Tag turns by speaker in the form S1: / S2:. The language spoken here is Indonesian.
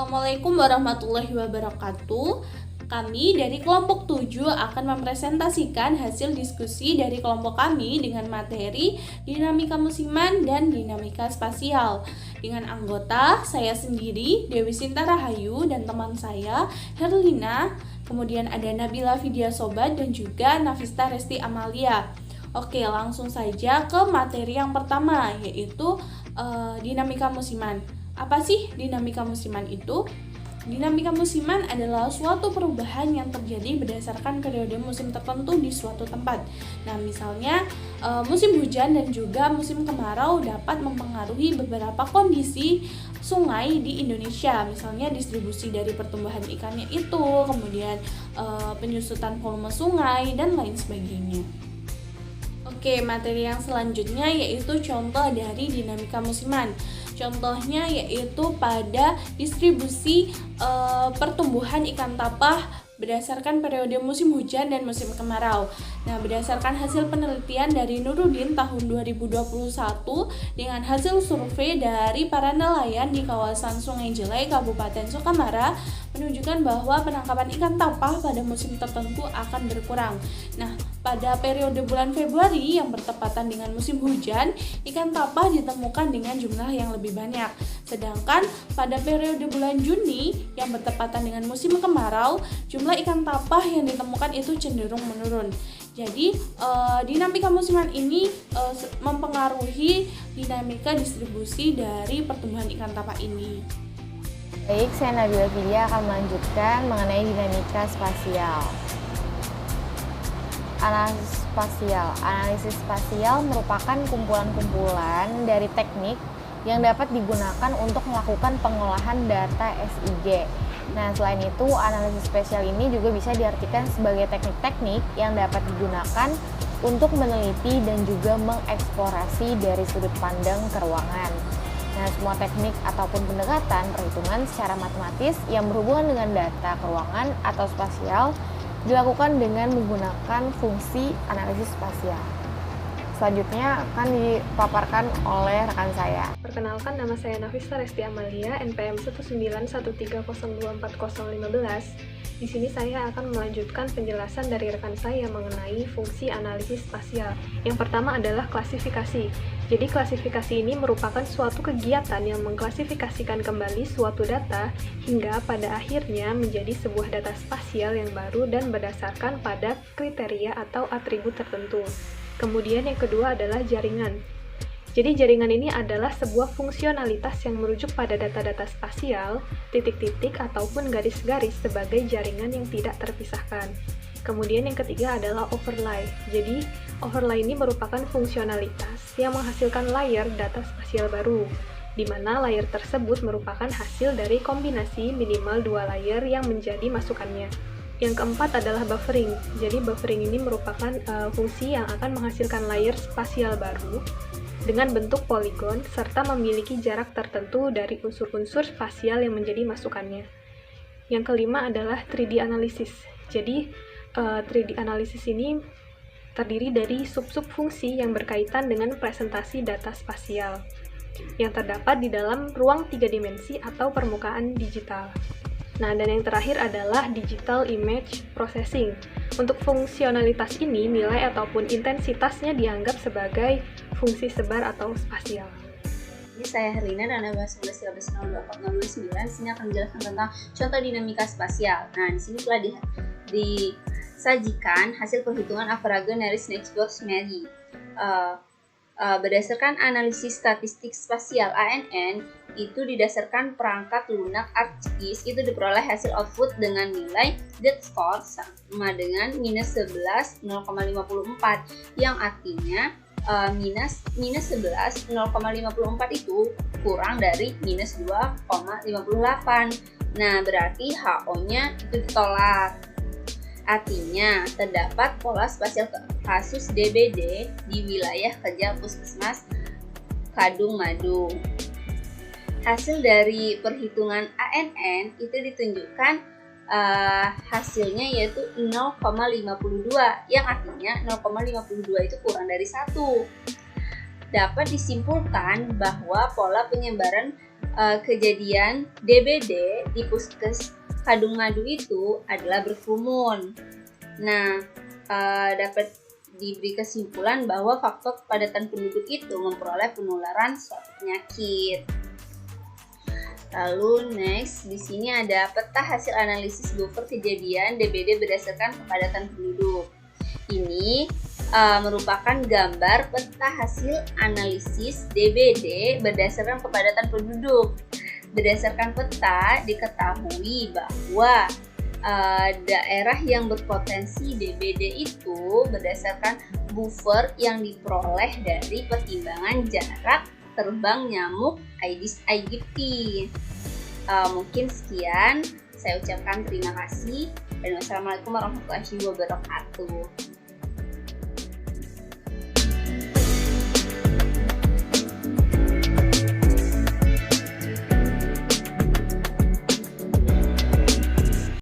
S1: Assalamualaikum warahmatullahi wabarakatuh. Kami dari kelompok 7 akan mempresentasikan hasil diskusi dari kelompok kami dengan materi dinamika musiman dan dinamika spasial. Dengan anggota saya sendiri, Dewi Sinta Rahayu, dan teman saya, Herlina. Kemudian ada Nabila Vidya Sobat dan juga Nafista Resti Amalia. Oke, langsung saja ke materi yang pertama, yaitu dinamika musiman. Apa sih dinamika musiman itu? Dinamika musiman adalah suatu perubahan yang terjadi berdasarkan periode musim tertentu di suatu tempat. Nah, misalnya musim hujan dan juga musim kemarau dapat mempengaruhi beberapa kondisi sungai di Indonesia. Misalnya distribusi dari pertumbuhan ikannya itu, kemudian penyusutan volume sungai, dan lain sebagainya. Oke, materi yang selanjutnya yaitu contoh dari dinamika musiman. Contohnya yaitu pada distribusi pertumbuhan ikan tapah berdasarkan periode musim hujan dan musim kemarau. Nah, berdasarkan hasil penelitian dari Nurudin tahun 2021 dengan hasil survei dari para nelayan di kawasan Sungai Jelai, Kabupaten Sukamara, menunjukkan bahwa penangkapan ikan tapah pada musim tertentu akan berkurang. Nah, pada periode bulan Februari yang bertepatan dengan musim hujan, ikan tapah ditemukan dengan jumlah yang lebih banyak. Sedangkan pada periode bulan Juni yang bertepatan dengan musim kemarau, jumlah ikan tapah yang ditemukan itu cenderung menurun. Jadi, dinamika musiman ini mempengaruhi dinamika distribusi dari pertumbuhan ikan tapah ini.
S2: Baik, saya Nabila Vidya akan melanjutkan mengenai dinamika spasial. Analisis spasial merupakan kumpulan-kumpulan dari teknik yang dapat digunakan untuk melakukan pengolahan data SIG. Nah, selain itu, analisis spasial ini juga bisa diartikan sebagai teknik-teknik yang dapat digunakan untuk meneliti dan juga mengeksplorasi dari sudut pandang ke ruangan. Nah, semua teknik ataupun pendekatan perhitungan secara matematis yang berhubungan dengan data keruangan atau spasial dilakukan dengan menggunakan fungsi analisis spasial. Selanjutnya akan dipaparkan oleh rekan saya.
S3: Perkenalkan, nama saya Nafista Resti Amalia, NPM 19130240015. Di sini saya akan melanjutkan penjelasan dari rekan saya mengenai fungsi analisis spasial. Yang pertama adalah klasifikasi. Jadi klasifikasi ini merupakan suatu kegiatan yang mengklasifikasikan kembali suatu data hingga pada akhirnya menjadi sebuah data spasial yang baru dan berdasarkan pada kriteria atau atribut tertentu. Kemudian yang kedua adalah jaringan. Jadi jaringan ini adalah sebuah fungsionalitas yang merujuk pada data-data spasial, titik-titik ataupun garis-garis sebagai jaringan yang tidak terpisahkan. Kemudian yang ketiga adalah overlay. Jadi overlay ini merupakan fungsionalitas yang menghasilkan layer data spasial baru, di mana layer tersebut merupakan hasil dari kombinasi minimal dua layer yang menjadi masukannya. Yang keempat adalah buffering. Jadi buffering ini merupakan fungsi yang akan menghasilkan layer spasial baru dengan bentuk poligon serta memiliki jarak tertentu dari unsur-unsur spasial yang menjadi masukannya. Yang kelima adalah 3D analysis. Jadi 3D analysis ini terdiri dari sub-sub fungsi yang berkaitan dengan presentasi data spasial yang terdapat di dalam ruang 3 dimensi atau permukaan digital. Nah, dan yang terakhir adalah digital image processing. Untuk fungsionalitas ini, nilai ataupun intensitasnya dianggap sebagai fungsi sebar atau spasial.
S4: Ini saya Herlina dan Anda bahas 11.13.02.469. Di sini akan menjelaskan tentang contoh dinamika spasial. Nah, di sini telah disajikan hasil perhitungan Avraga-Naris Nextbox Mary. Berdasarkan analisis statistik spasial ANN, itu didasarkan perangkat lunak ArcGIS, itu diperoleh hasil output dengan nilai z-score sama dengan minus 11 0,54, yang artinya minus 11 0,54 itu kurang dari minus 2,58. Nah, berarti HO-nya itu ditolak. Artinya, terdapat pola spasial kasus DBD di wilayah kerja Puskesmas Kadung Madu. Hasil dari perhitungan ANN itu ditunjukkan hasilnya yaitu 0,52, yang artinya 0,52 itu kurang dari 1. dapat disimpulkan bahwa pola penyebaran kejadian DBD di Puskes Kadung Madu itu adalah berkerumun. Nah, dapat diberi kesimpulan bahwa faktor kepadatan penduduk itu memperoleh penularan suatu penyakit. Lalu next, di sini ada peta hasil analisis buffer kejadian DBD berdasarkan kepadatan penduduk. Ini merupakan gambar peta hasil analisis DBD berdasarkan kepadatan penduduk. Berdasarkan peta diketahui bahwa daerah yang berpotensi DBD itu berdasarkan buffer yang diperoleh dari pertimbangan jarak terbang nyamuk Aedes aegypti. Mungkin sekian, saya ucapkan terima kasih dan wassalamualaikum warahmatullahi wabarakatuh.